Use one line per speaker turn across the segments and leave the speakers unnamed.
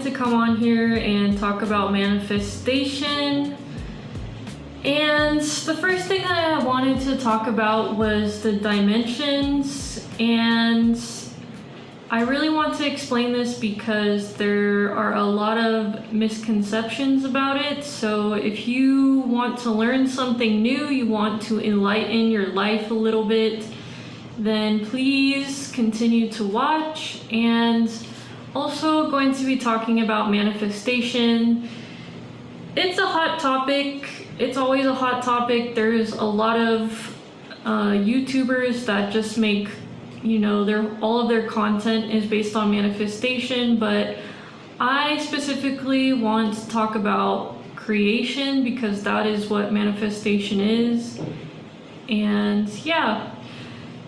to come on here and talk about manifestation. And the first thing that I wanted to talk about was the dimensions, and I really want to explain this because there are a lot of misconceptions about it. So if you want to learn something new, you want to enlighten your life a little bit, then please continue to watch. And also going to be talking about manifestation. It's a hot topic. It's always a hot topic. There's a lot of YouTubers that just make, all of their content is based on manifestation, but I specifically want to talk about creation because that is what manifestation is. And yeah,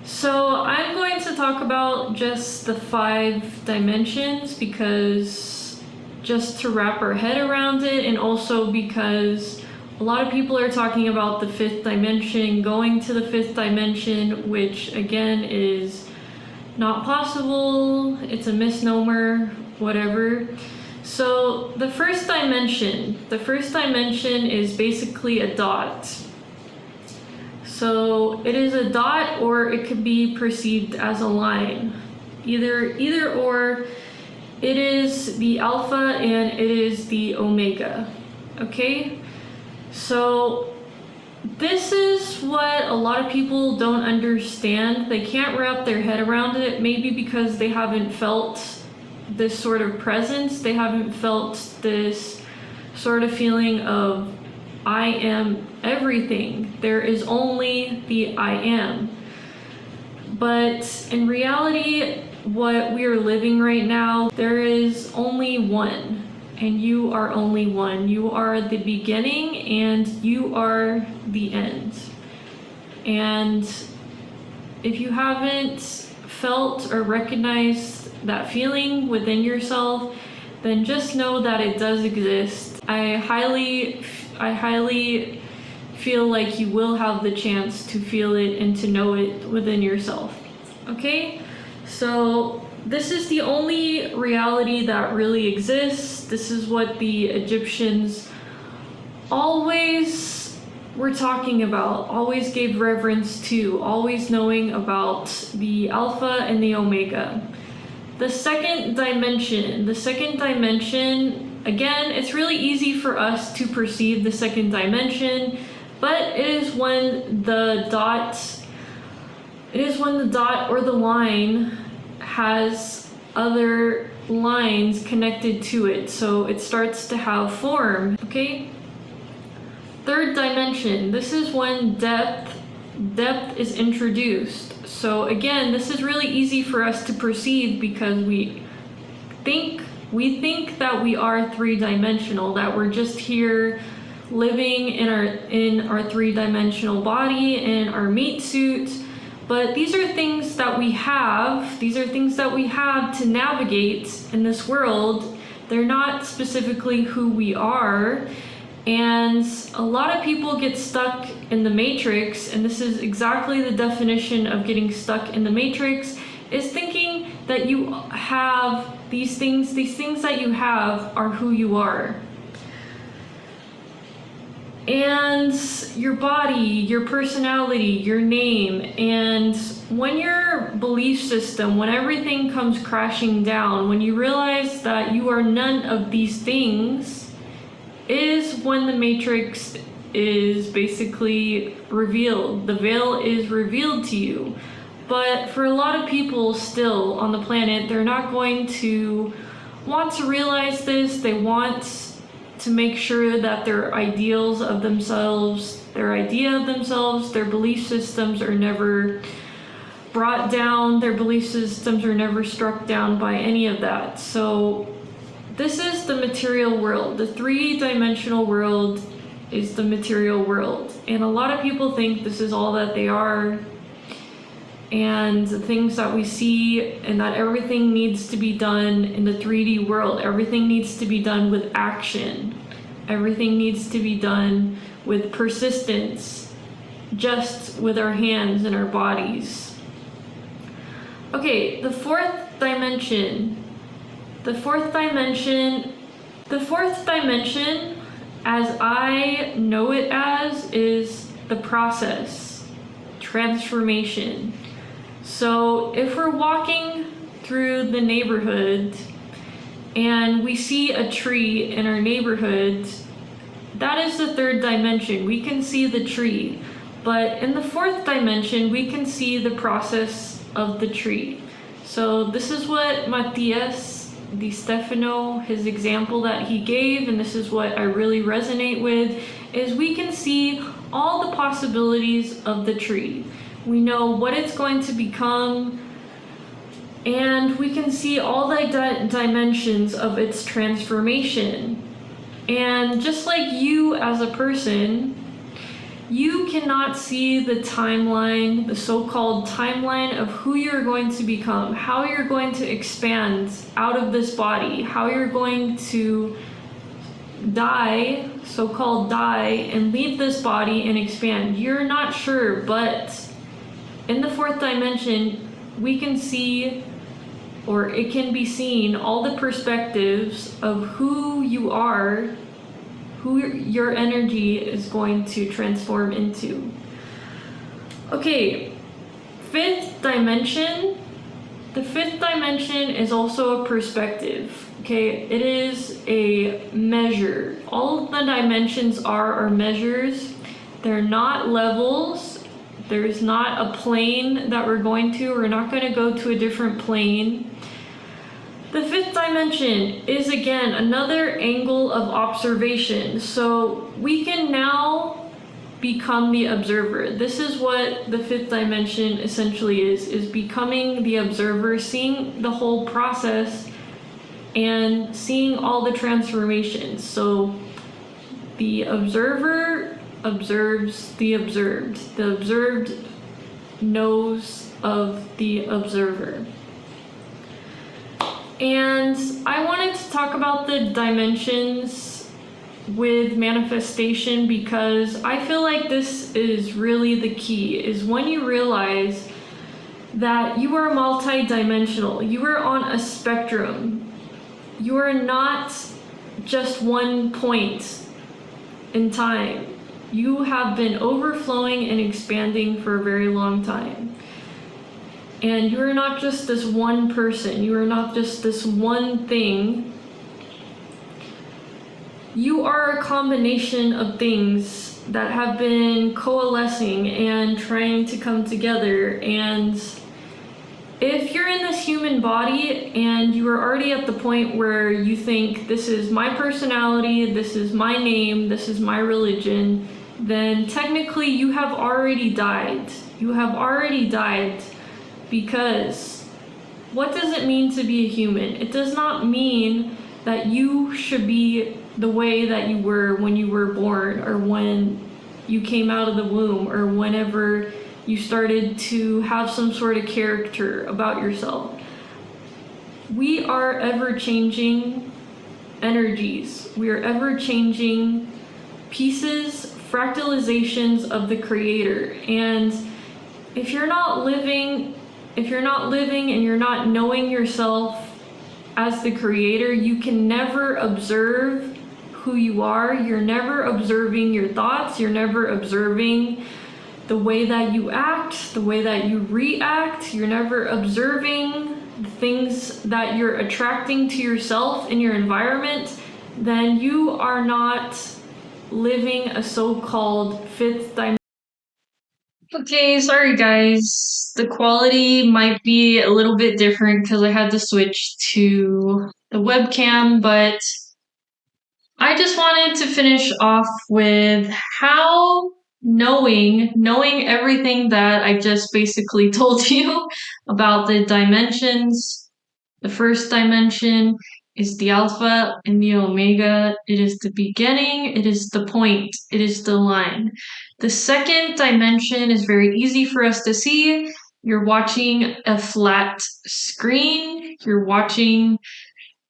so I'm going to talk about just the 5 dimensions because just to wrap our head around it, and also because a lot of people are talking about the 5th dimension, going to the 5th dimension, which again is not possible. It's a misnomer, whatever. So the first dimension is basically a dot. So it is a dot, or it could be perceived as a line. Either or. It is the alpha and it is the omega. Okay? So this is what a lot of people don't understand. They can't wrap their head around it, maybe because they haven't felt this sort of presence. They haven't felt this sort of feeling of I am everything. There is only the I am. But in reality, what we are living right now, there is only one. And you are only one. You are the beginning and you are the end. And if you haven't felt or recognized that feeling within yourself, then just know that it does exist. I highly feel like you will have the chance to feel it and to know it within yourself. Okay? So this is the only reality that really exists. This is what the Egyptians always were talking about, always gave reverence to, always knowing about the Alpha and the Omega. The second dimension, again, it's really easy for us to perceive the second dimension, but it is when the dot or the line has other lines connected to it, so it starts to have form. Okay? Third dimension, this is when depth is introduced. So again, this is really easy for us to perceive because we think that we are 3-dimensional, that we're just here living in our 3-dimensional body, in our meat suit. But these are things that we have. These are things that we have to navigate in this world. They're not specifically who we are. And a lot of people get stuck in the matrix, and this is exactly the definition of getting stuck in the matrix, is thinking that you have these things that you have are who you are. And your body, your personality, your name, and when your belief system, when everything comes crashing down, when you realize that you are none of these things, is when the matrix is basically revealed. The veil is revealed to you. But for a lot of people still on the planet, they're not going to want to realize this. They want to make sure that their ideals of themselves, their idea of themselves, their belief systems are never brought down, their belief systems are never struck down by any of that. So this is the material world. The 3-dimensional world is the material world. And a lot of people think this is all that they are, and the things that we see, and that everything needs to be done in the 3D world. Everything needs to be done with action. Everything needs to be done with persistence, just with our hands and our bodies. Okay, the 4th dimension The fourth dimension, as I know it as, is the process, transformation. So if we're walking through the neighborhood and we see a tree in our neighborhood, that is the third dimension. We can see the tree. But in the fourth dimension, we can see the process of the tree. So this is what Matias Di Stefano, his example that he gave, and this is what I really resonate with, is we can see all the possibilities of the tree. We know what it's going to become, and we can see all the dimensions of its transformation. And just like you as a person, you cannot see the timeline, the so-called timeline of who you're going to become, how you're going to expand out of this body, how you're going to die, so-called die, and leave this body and expand. You're not sure, but in the fourth dimension, we can see, or it can be seen, all the perspectives of who you are, who your energy is going to transform into. Okay, fifth dimension. The fifth dimension is also a perspective. Okay, it is a measure. All of the dimensions are measures. They're not levels. There's not a plane that we're going to. We're not going to go to a different plane. The fifth dimension is again another angle of observation. So we can now become the observer. This is what the fifth dimension essentially is becoming the observer, seeing the whole process and seeing all the transformations. So the observer observes the observed. The observed knows of the observer. And I wanted to talk about the dimensions with manifestation because I feel like this is really the key, is when you realize that you are multi-dimensional, you are on a spectrum, you are not just one point in time. You have been overflowing and expanding for a very long time. And you are not just this one person, you are not just this one thing. You are a combination of things that have been coalescing and trying to come together. And if you're in this human body and you are already at the point where you think this is my personality, this is my name, this is my religion, then technically you have already died. You have already died. Because what does it mean to be a human? It does not mean that you should be the way that you were when you were born, or when you came out of the womb, or whenever you started to have some sort of character about yourself. We are ever-changing energies. We are ever-changing pieces, fractalizations of the Creator. And if you're not living and you're not knowing yourself as the Creator, you can never observe who you are. You're never observing your thoughts. You're never observing the way that you act, the way that you react. You're never observing the things that you're attracting to yourself in your environment. Then you are not living a so-called fifth dimension. Okay, sorry guys. The quality might be a little bit different because I had to switch to the webcam, but I just wanted to finish off with how knowing everything that I just basically told you about the dimensions. The first dimension is the Alpha and the Omega. It is the beginning, it is the point, it is the line. The second dimension is very easy for us to see. You're watching a flat screen, you're watching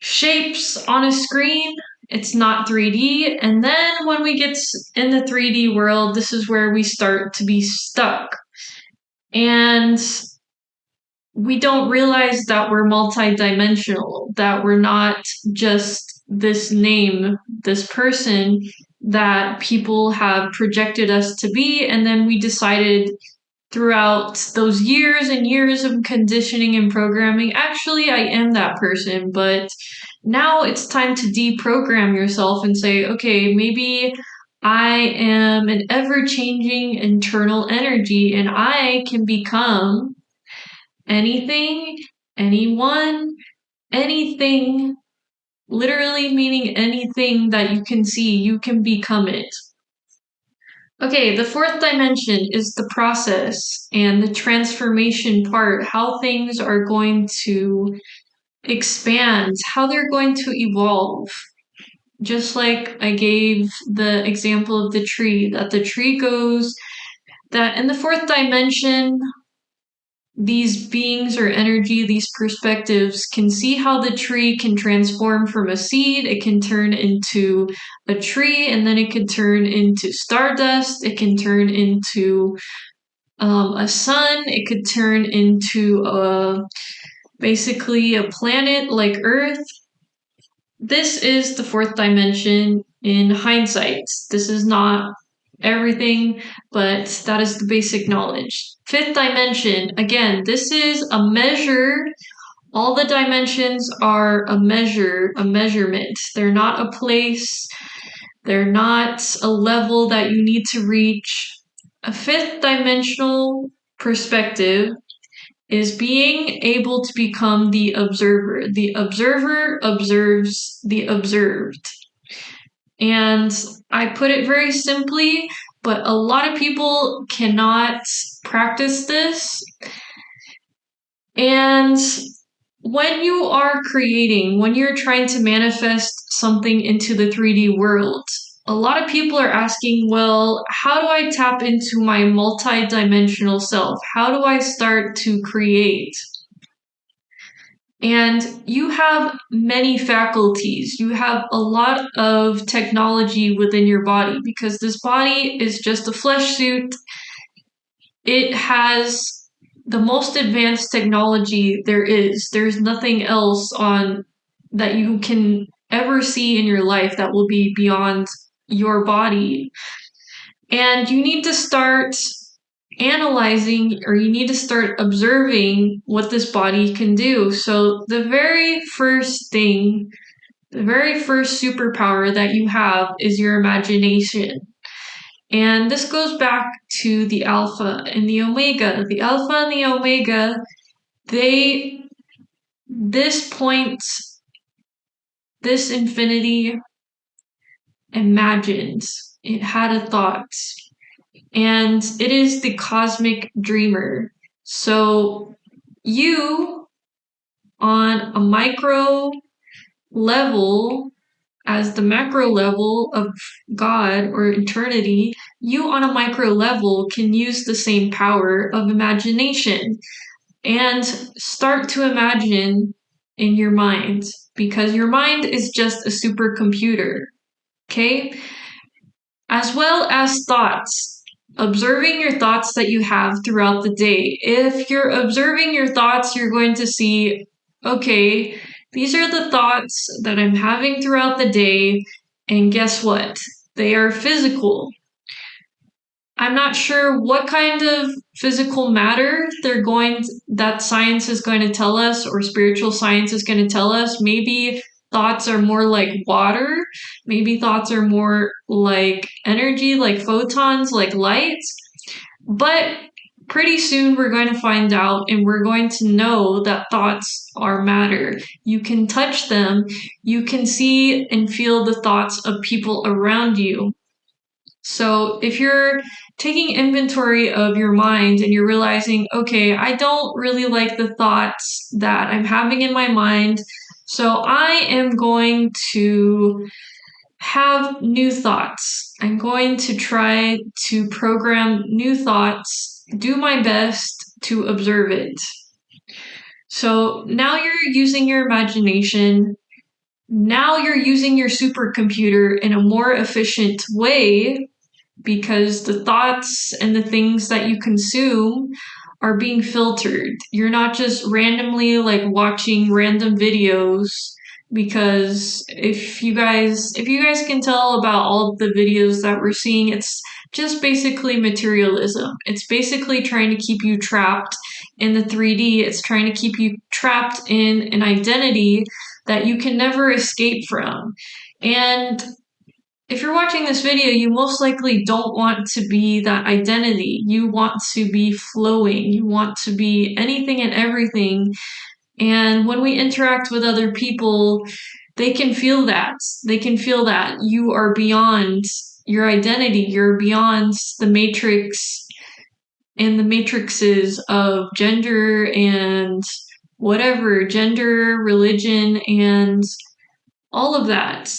shapes on a screen. It's not 3D. And then when we get in the 3D world, this is where we start to be stuck. And we don't realize that we're multidimensional, that we're not just this name, this person that people have projected us to be, and then we decided throughout those years and years of conditioning and programming, actually, I am that person, but now it's time to deprogram yourself and say, okay, maybe I am an ever changing internal energy and I can become anything, anyone, anything, literally meaning anything that you can see, you can become it. Okay, the fourth dimension is the process and the transformation part, how things are going to expand, how they're going to evolve. Just like I gave the example of the tree, that the tree goes, that in the fourth dimension, these beings or energy, these perspectives can see how the tree can transform from a seed. It can turn into a tree, and then it can turn into stardust. It can turn into a sun. It could turn into basically a planet like Earth. This is the fourth dimension in hindsight. This is not everything, but that is the basic knowledge. Fifth dimension, again, this is a measure. All the dimensions are a measure, a measurement. They're not a place, they're not a level that you need to reach. A fifth dimensional perspective is being able to become the observer. The observer observes the observed. And I put it very simply, but a lot of people cannot practice this. And when you are creating, when you're trying to manifest something into the 3D world, a lot of people are asking, well, how do I tap into my multidimensional self? How do I start to create? And you have many faculties. You have a lot of technology within your body because this body is just a flesh suit. It has the most advanced technology there is. There's nothing else on that you can ever see in your life that will be beyond your body. And you need to start analyzing, or you need to start observing what this body can do. So the very first thing, the very first superpower that you have is your imagination. And this goes back to the alpha and the omega. The alpha and the omega, this point, this infinity imagined. It had a thought. And it is the cosmic dreamer. So you, on a micro level, as the macro level of God or eternity, you on a micro level can use the same power of imagination and start to imagine in your mind, because your mind is just a supercomputer, okay? As well as thoughts. Observing your thoughts that you have throughout the day. If you're observing your thoughts, you're going to see, okay, these are the thoughts that I'm having throughout the day, and guess what? They are physical. I'm not sure what kind of physical matter that science is going to tell us, or spiritual science is going to tell us. Maybe thoughts are more like water. Maybe thoughts are more like energy, like photons, like light. But pretty soon we're going to find out, and we're going to know that thoughts are matter. You can touch them. You can see and feel the thoughts of people around you. So if you're taking inventory of your mind and you're realizing, okay, I don't really like the thoughts that I'm having in my mind, so I am going to have new thoughts. I'm going to try to program new thoughts, do my best to observe it. So now you're using your imagination. Now you're using your supercomputer in a more efficient way, because the thoughts and the things that you consume are being filtered. You're not just randomly like watching random videos, because if you guys can tell about all of the videos that we're seeing, it's just basically materialism. It's basically trying to keep you trapped in the 3D. It's trying to keep you trapped in an identity that you can never escape from. And if you're watching this video, you most likely don't want to be that identity. You want to be flowing. You want to be anything and everything. And when we interact with other people, they can feel that. They can feel that you are beyond your identity. You're beyond the matrix and the matrices of gender and whatever, gender, religion, and all of that.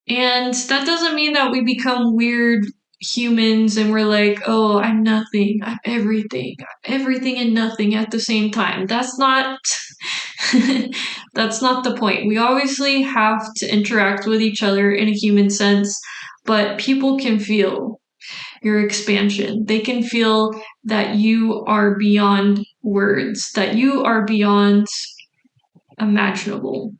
And that doesn't mean that we become weird humans and we're like, oh, I'm nothing, I'm everything and nothing at the same time. That's not that's not the point. We obviously have to interact with each other in a human sense, but people can feel your expansion. They can feel that you are beyond words, that you are beyond imaginable.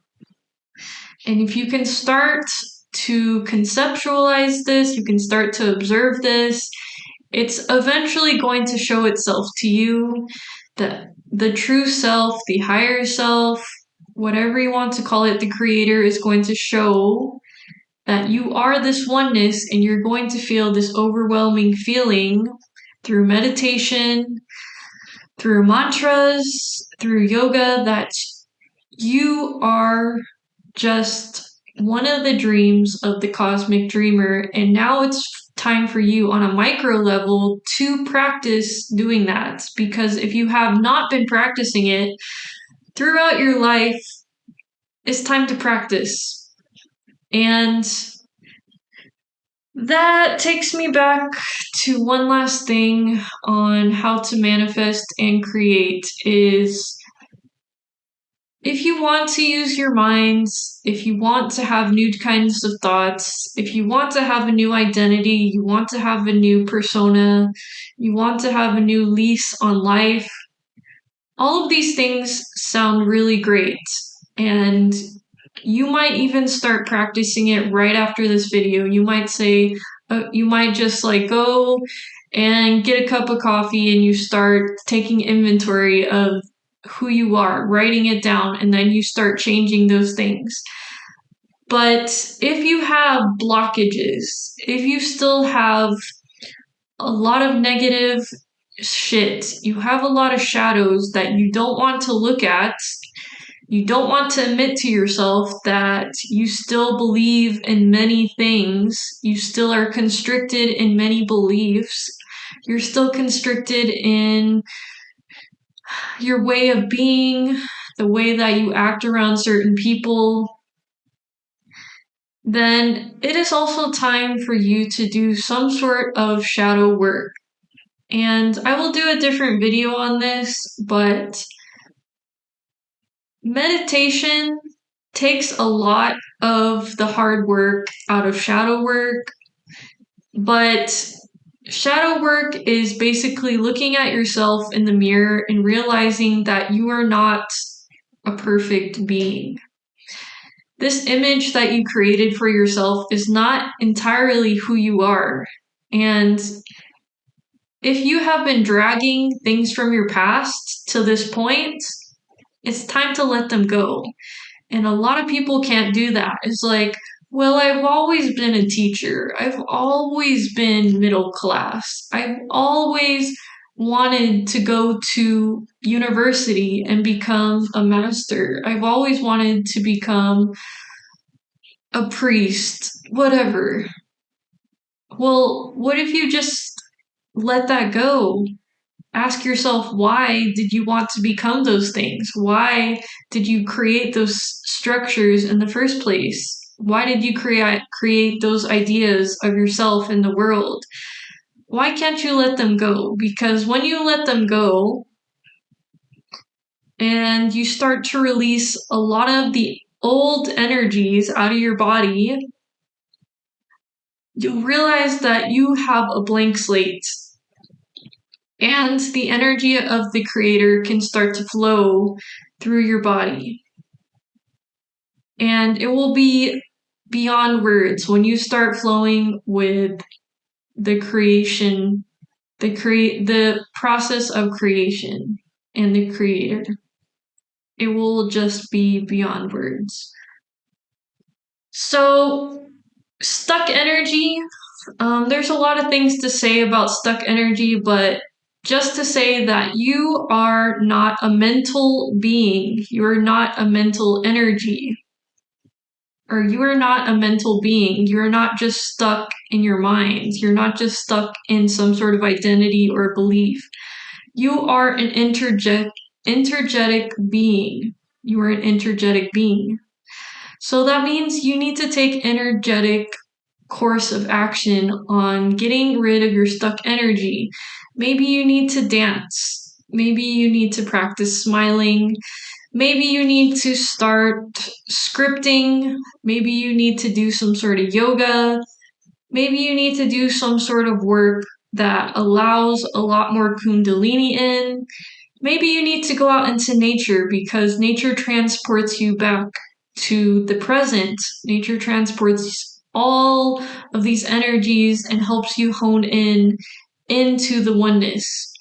And if you can start to conceptualize this, you can start to observe this, it's eventually going to show itself to you. The true self, the higher self, whatever you want to call it, the creator is going to show that you are this oneness, and you're going to feel this overwhelming feeling through meditation, through mantras, through yoga, that you are just one of the dreams of the cosmic dreamer, and now it's time for you on a micro level to practice doing that. Because if you have not been practicing it throughout your life, it's time to practice. And that takes me back to one last thing on how to manifest and create is, if you want to use your minds, if you want to have new kinds of thoughts, if you want to have a new identity, you want to have a new persona, you want to have a new lease on life, all of these things sound really great. And you might even start practicing it right after this video. You might say, you might just like go and get a cup of coffee and you start taking inventory of who you are, writing it down, and then you start changing those things. But if you have blockages, if you still have a lot of negative shit, you have a lot of shadows that you don't want to look at, you don't want to admit to yourself that you still believe in many things, you still are constricted in many beliefs, you're still constricted in your way of being, the way that you act around certain people, then it is also time for you to do some sort of shadow work. And I will do a different video on this, but meditation takes a lot of the hard work out of shadow work, but shadow work is basically looking at yourself in the mirror and realizing that you are not a perfect being. This image that you created for yourself is not entirely who you are. And if you have been dragging things from your past to this point, it's time to let them go. And a lot of people can't do that. It's like, well, I've always been a teacher. I've always been middle class. I've always wanted to go to university and become a master. I've always wanted to become a priest, whatever. Well, what if you just let that go? Ask yourself, why did you want to become those things? Why did you create those structures in the first place? Why did you create those ideas of yourself in the world? Why can't you let them go? Because when you let them go and you start to release a lot of the old energies out of your body, you'll realize that you have a blank slate. and the energy of the creator can start to flow through your body. And it will be beyond words when you start flowing with the creation, the process of creation and the creator. It will just be beyond words. So, stuck energy, there's a lot of things to say about stuck energy, but just to say that you are not a mental being, you're not a mental energy, or you are not a mental being. You're not just stuck in your mind. You're not just stuck in some sort of identity or belief. You are an energetic being. You are an energetic being. So that means you need to take energetic course of action on getting rid of your stuck energy. Maybe you need to dance. Maybe you need to practice smiling. Maybe you need to start scripting. Maybe you need to do some sort of yoga. Maybe you need to do some sort of work that allows a lot more kundalini in. Maybe you need to go out into nature because nature transports you back to the present. Nature transports all of these energies and helps you hone in into the oneness.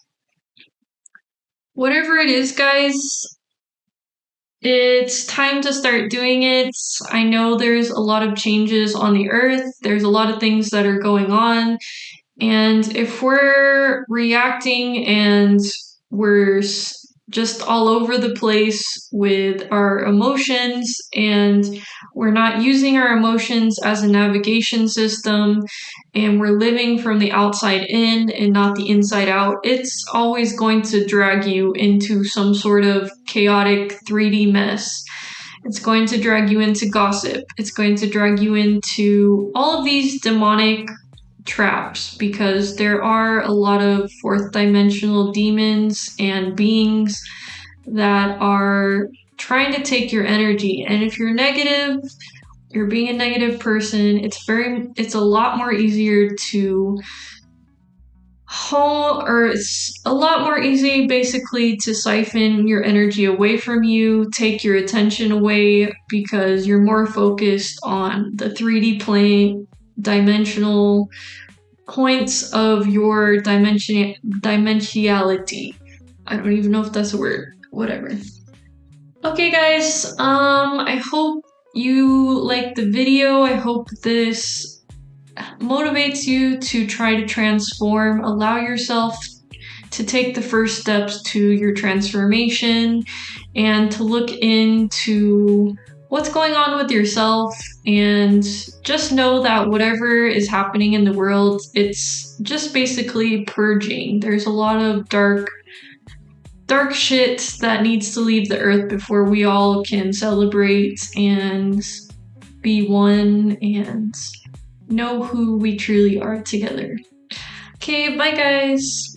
Whatever it is, guys, it's time to start doing it. I know there's a lot of changes on the earth. There's a lot of things that are going on. And if we're reacting and we're just all over the place with our emotions and we're not using our emotions as a navigation system and we're living from the outside in and not the inside out, it's always going to drag you into some sort of chaotic 3D mess. It's going to drag you into gossip. It's going to drag you into all of these demonic traps because there are a lot of fourth dimensional demons and beings that are trying to take your energy. And if you're negative, you're being a negative person, it's a lot more easier to it's a lot more easy basically to siphon your energy away from you, take your attention away because you're more focused on the 3D plane, dimensional points of your dimensionality. I don't even know if that's a word. Whatever. Okay, guys. I hope you liked the video. I hope this motivates you to try to transform. Allow yourself to take the first steps to your transformation and to look into what's going on with yourself, and just know that whatever is happening in the world, it's just basically purging. There's a lot of dark shit that needs to leave the earth before we all can celebrate and be one and know who we truly are together. Okay, bye guys.